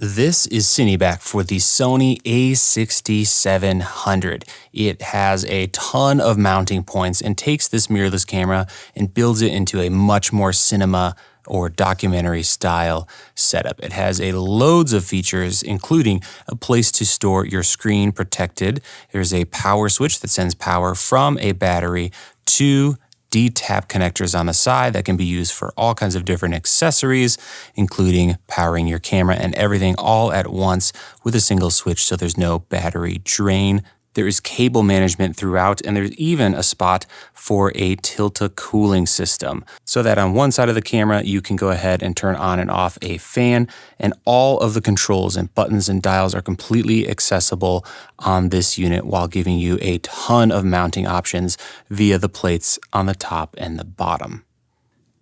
This is CineBack for the Sony a6700. It has a ton of mounting points and takes this mirrorless camera and builds it into a much more cinema or documentary style setup. It has loads of features, including a place to store your screen protected. There's a power switch that sends power from a battery to D-tap connectors on the side that can be used for all kinds of different accessories, including powering your camera and everything all at once with a single switch so there's no battery drain. There is cable management throughout, and there's even a spot for a Tilta cooling system so that on one side of the camera, you can go ahead and turn on and off a fan, and all of the controls and buttons and dials are completely accessible on this unit while giving you a ton of mounting options via the plates on the top and the bottom.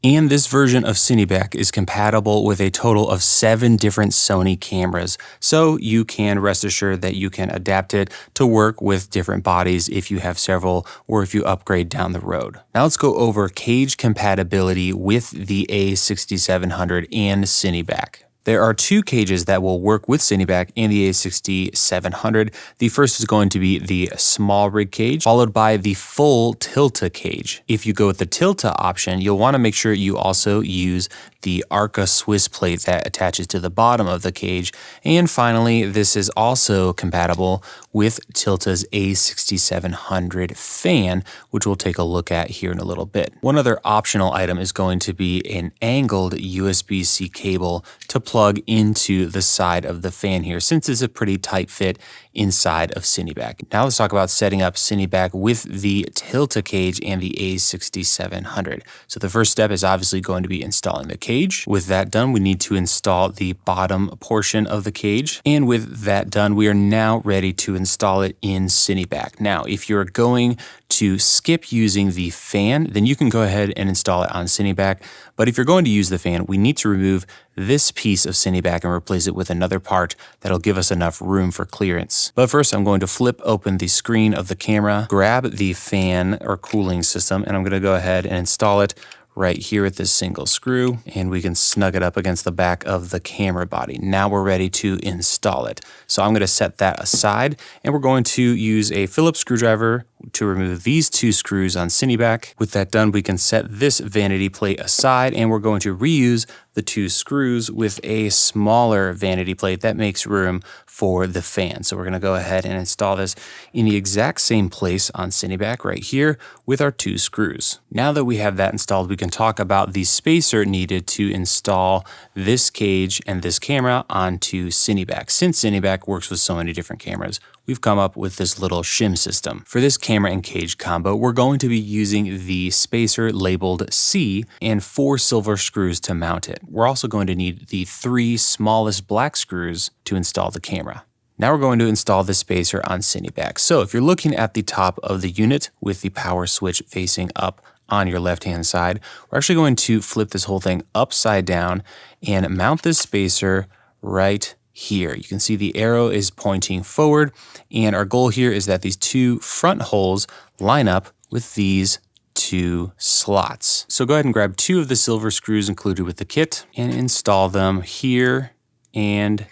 And this version of CineBack is compatible with a total of 7 different Sony cameras, so you can rest assured that you can adapt it to work with different bodies if you have several or if you upgrade down the road. Now let's go over cage compatibility with the a6700 and CineBack. There are 2 cages that will work with CineBack and the a6700. The first is going to be the SmallRig cage, followed by the full Tilta cage. If you go with the Tilta option, you'll want to make sure you also use the Arca Swiss plate that attaches to the bottom of the cage. And finally, this is also compatible with Tilta's a6700 fan, which we'll take a look at here in a little bit. One other optional item is going to be an angled USB-C cable to plug into the side of the fan here, since it's a pretty tight fit inside of CineBack. Now let's talk about setting up CineBack with the Tilta cage and the a6700. So the first step is obviously going to be installing the cage. With that done, we need to install the bottom portion of the cage. And with that done, we are now ready to install it in CineBack. Now, if you're going to skip using the fan, then you can go ahead and install it on CineBack. But if you're going to use the fan, we need to remove this piece of CineBack and replace it with another part that'll give us enough room for clearance. But first, I'm going to flip open the screen of the camera, grab the fan or cooling system, and I'm going to go ahead and install it right here with this single screw, and we can snug it up against the back of the camera body. Now we're ready to install it. So I'm going to set that aside, and we're going to use a Phillips screwdriver to remove these 2 screws on CineBack. With that done, we can set this vanity plate aside, and we're going to reuse the 2 screws with a smaller vanity plate that makes room for the fan. So we're going to go ahead and install this in the exact same place on CineBack right here with our 2 screws. Now that we have that installed, we can talk about the spacer needed to install this cage and this camera onto CineBack. Since CineBack works with so many different cameras, we've come up with this little shim system. For this camera and cage combo, we're going to be using the spacer labeled C and 4 silver screws to mount it. We're also going to need the 3 smallest black screws to install the camera. Now we're going to install the spacer on CineBack. So if you're looking at the top of the unit with the power switch facing up on your left-hand side, we're actually going to flip this whole thing upside down and mount this spacer right here. You can see the arrow is pointing forward, and our goal here is that these 2 front holes line up with these 2 slots. So go ahead and grab 2 of the silver screws included with the kit and install them here and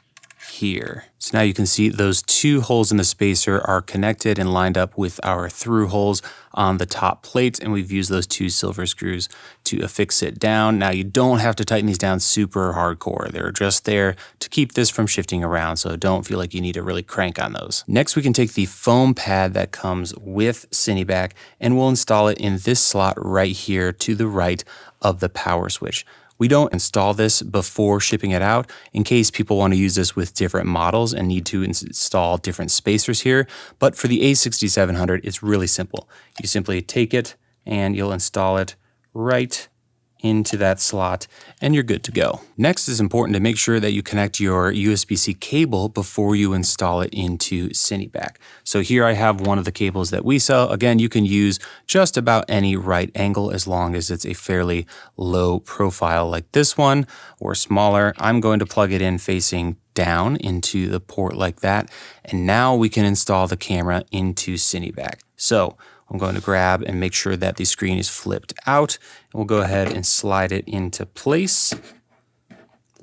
here. So now you can see those 2 holes in the spacer are connected and lined up with our through holes on the top plate, and we've used those 2 silver screws to affix it down. Now you don't have to tighten these down super hardcore. They're just there to keep this from shifting around, so don't feel like you need to really crank on those. Next, we can take the foam pad that comes with CineBack and we'll install it in this slot right here to the right of the power switch. We don't install this before shipping it out in case people want to use this with different models and need to install different spacers here. But for the a6700, it's really simple. You simply take it and you'll install it right into that slot and you're good to go. Next, it's important to make sure that you connect your USB-C cable before you install it into CineBack. So here I have one of the cables that we sell. Again, you can use just about any right angle as long as it's a fairly low profile like this one or smaller. I'm going to plug it in facing down into the port like that. And now we can install the camera into CineBack. So I'm going to grab and make sure that the screen is flipped out. And we'll go ahead and slide it into place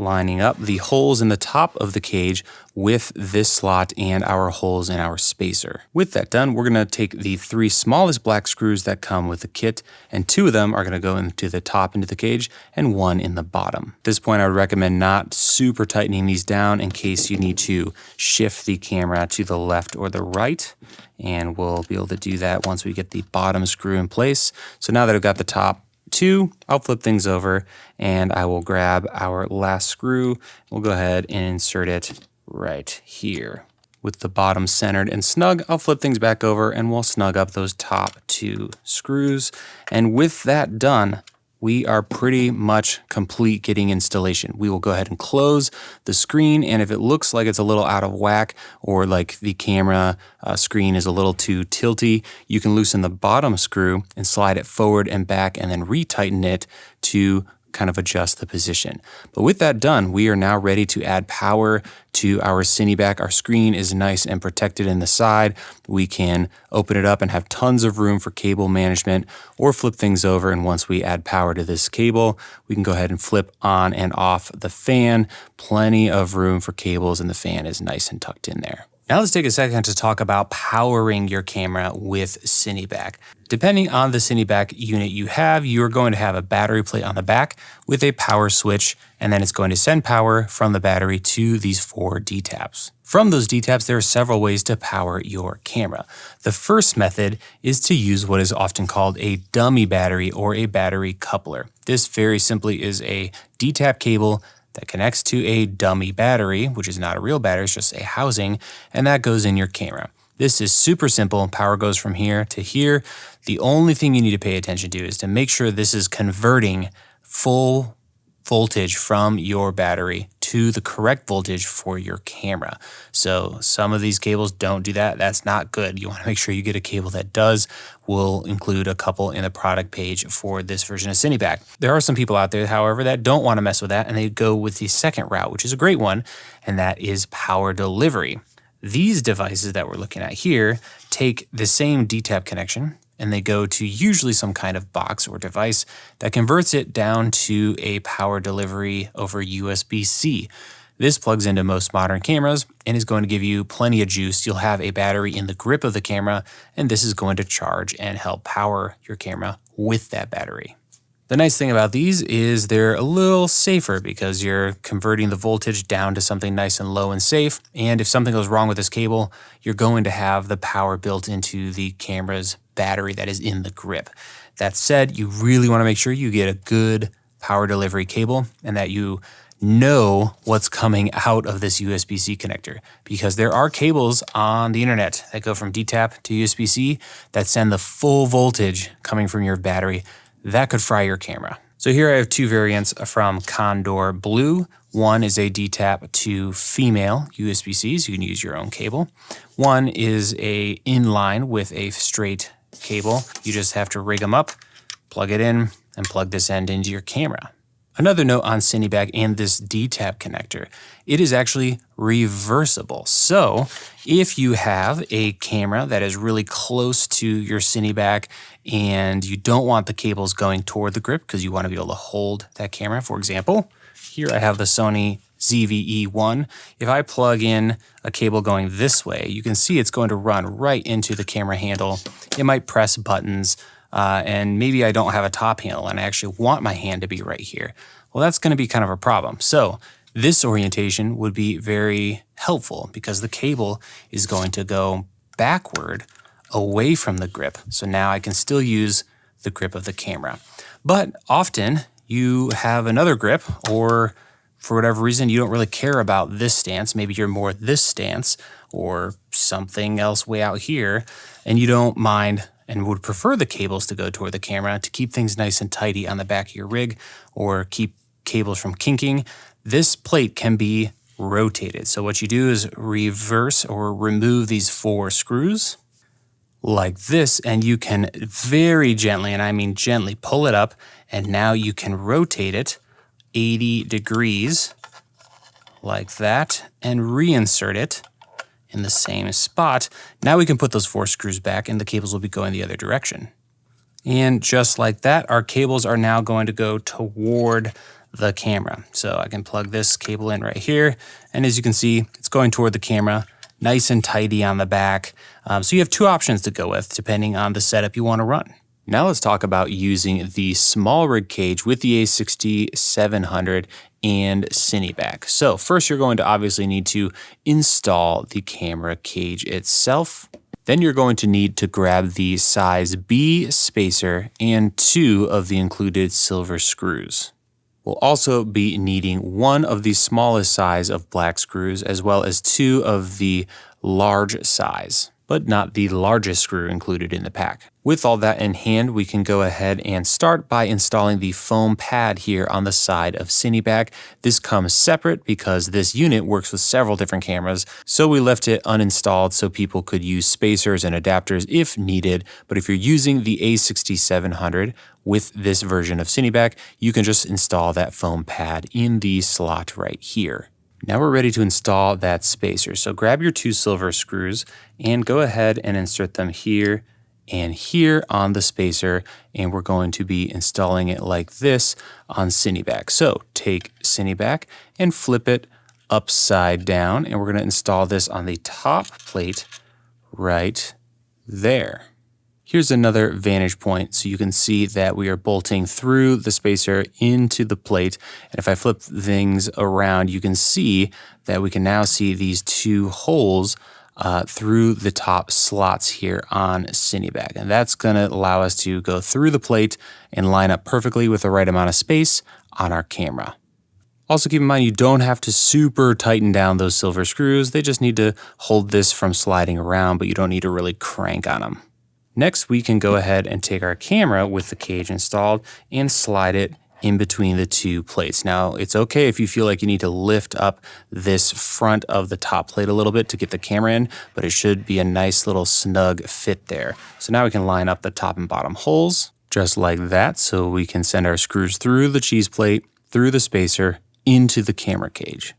lining up the holes in the top of the cage with this slot and our holes in our spacer. With that done, we're gonna take the 3 smallest black screws that come with the kit, and 2 of them are gonna go into the top into the cage and 1 in the bottom. At this point, I would recommend not super tightening these down in case you need to shift the camera to the left or the right. And we'll be able to do that once we get the bottom screw in place. So now that I've got the top 2, I'll flip things over and I will grab our last screw. We'll go ahead and insert it right here. With the bottom centered and snug, I'll flip things back over and we'll snug up those top 2 screws. And with that done, we are pretty much complete getting installation. We will go ahead and close the screen, and if it looks like it's a little out of whack or like the camera screen is a little too tilty, you can loosen the bottom screw and slide it forward and back and then retighten it to kind of adjust the position. But with that done, we are now ready to add power to our CineBack. Our screen is nice and protected in the side. We can open it up and have tons of room for cable management or flip things over. And once we add power to this cable, we can go ahead and flip on and off the fan. Plenty of room for cables and the fan is nice and tucked in there. Now let's take a second to talk about powering your camera with CineBack. Depending on the CineBack unit you have, you're going to have a battery plate on the back with a power switch, and then it's going to send power from the battery to these 4 D-taps. From those D-taps, there are several ways to power your camera. The first method is to use what is often called a dummy battery or a battery coupler. This very simply is a D-tap cable that connects to a dummy battery, which is not a real battery, it's just a housing, and that goes in your camera. This is super simple. Power goes from here to here. The only thing you need to pay attention to is to make sure this is converting full voltage from your battery to the correct voltage for your camera. So some of these cables don't do that. That's not good. You want to make sure you get a cable that does. We'll include a couple in the product page for this version of CineBack. There are some people out there, however, that don't want to mess with that, and they go with the second route, which is a great one, and that is power delivery. These devices that we're looking at here take the same D-tap connection, and they go to usually some kind of box or device that converts it down to a power delivery over USB-C. This plugs into most modern cameras and is going to give you plenty of juice. You'll have a battery in the grip of the camera, and this is going to charge and help power your camera with that battery. The nice thing about these is they're a little safer because you're converting the voltage down to something nice and low and safe. And if something goes wrong with this cable, you're going to have the power built into the camera's battery that is in the grip. That said, you really want to make sure you get a good power delivery cable and that you know what's coming out of this USB-C connector, because there are cables on the internet that go from D-tap to USB-C that send the full voltage coming from your battery. That could fry your camera. So here I have 2 variants from Condor Blue. One is a D-tap to female USB-Cs. You can use your own cable. One is a inline with a straight cable. You just have to rig them up, plug it in, and plug this end into your camera. Another note on CineBack and this D-tap connector, it is actually reversible. So if you have a camera that is really close to your CineBack and you don't want the cables going toward the grip because you want to be able to hold that camera, for example, here I have the Sony ZV-E1. If I plug in a cable going this way, you can see it's going to run right into the camera handle. It might press buttons, and maybe I don't have a top handle and I actually want my hand to be right here. Well, that's going to be kind of a problem. So this orientation would be very helpful because the cable is going to go backward away from the grip. So now I can still use the grip of the camera. But often you have another grip, or for whatever reason, you don't really care about this stance. Maybe you're more this stance or something else way out here, and you don't mind and would prefer the cables to go toward the camera to keep things nice and tidy on the back of your rig or keep cables from kinking. This plate can be rotated. So what you do is reverse or remove these 4 screws like this, and you can very gently, and I mean gently, pull it up, and now you can rotate it 80 degrees like that and reinsert it in the same spot. Now we can put those 4 screws back and the cables will be going the other direction. And just like that, our cables are now going to go toward the camera. So I can plug this cable in right here. And as you can see, it's going toward the camera, nice and tidy on the back. So you have two options to go with depending on the setup you want to run. Now let's talk about using the SmallRig cage with the a6700 and CineBack. So first you're going to obviously need to install the camera cage itself. Then you're going to need to grab the size B spacer and 2 of the included silver screws. We'll also be needing 1 of the smallest size of black screws as well as 2 of the large size, but not the largest screw included in the pack. With all that in hand, we can go ahead and start by installing the foam pad here on the side of CineBack. This comes separate because this unit works with several different cameras, so we left it uninstalled so people could use spacers and adapters if needed. But if you're using the a6700 with this version of CineBack, you can just install that foam pad in the slot right here. Now we're ready to install that spacer. So grab your 2 silver screws and go ahead and insert them here and here on the spacer, and we're going to be installing it like this on CineBack. So take CineBack and flip it upside down, and we're going to install this on the top plate right there. Here's another vantage point so you can see that we are bolting through the spacer into the plate. And if I flip things around, you can see that we can now see these 2 holes through the top slots here on CineBack. And that's going to allow us to go through the plate and line up perfectly with the right amount of space on our camera. Also keep in mind you don't have to super tighten down those silver screws. They just need to hold this from sliding around, but you don't need to really crank on them. Next, we can go ahead and take our camera with the cage installed and slide it in between the 2 plates. Now, it's okay if you feel like you need to lift up this front of the top plate a little bit to get the camera in, but it should be a nice little snug fit there. So now we can line up the top and bottom holes just like that, so we can send our screws through the cheese plate, through the spacer, into the camera cage.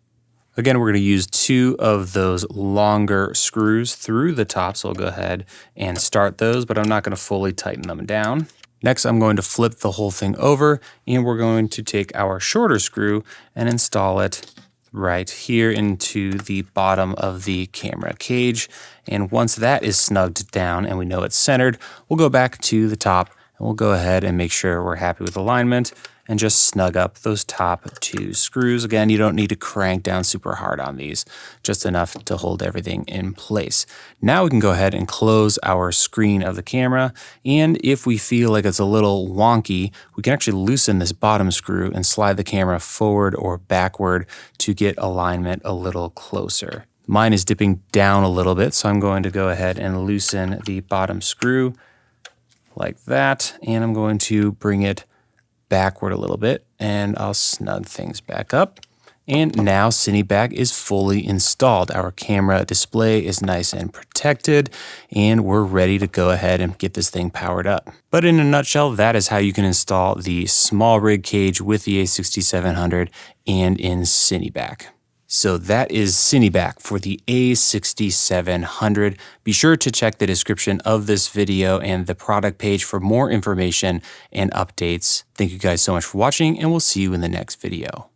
Again, we're going to use 2 of those longer screws through the top, so I'll go ahead and start those, but I'm not going to fully tighten them down. Next, I'm going to flip the whole thing over, and we're going to take our shorter screw and install it right here into the bottom of the camera cage. And once that is snugged down and we know it's centered, we'll go back to the top and we'll go ahead and make sure we're happy with alignment and just snug up those top 2 screws. Again, you don't need to crank down super hard on these, just enough to hold everything in place. Now we can go ahead and close our screen of the camera, and if we feel like it's a little wonky, we can actually loosen this bottom screw and slide the camera forward or backward to get alignment a little closer. Mine is dipping down a little bit, so I'm going to go ahead and loosen the bottom screw like that, and I'm going to bring it backward a little bit, and I'll snug things back up. And now CineBack is fully installed. Our camera display is nice and protected, and we're ready to go ahead and get this thing powered up. But in a nutshell, that is how you can install the SmallRig cage with the a6700 and in CineBack. So that is CineBack for the a6700. Be sure to check the description of this video and the product page for more information and updates. Thank you guys so much for watching, and we'll see you in the next video.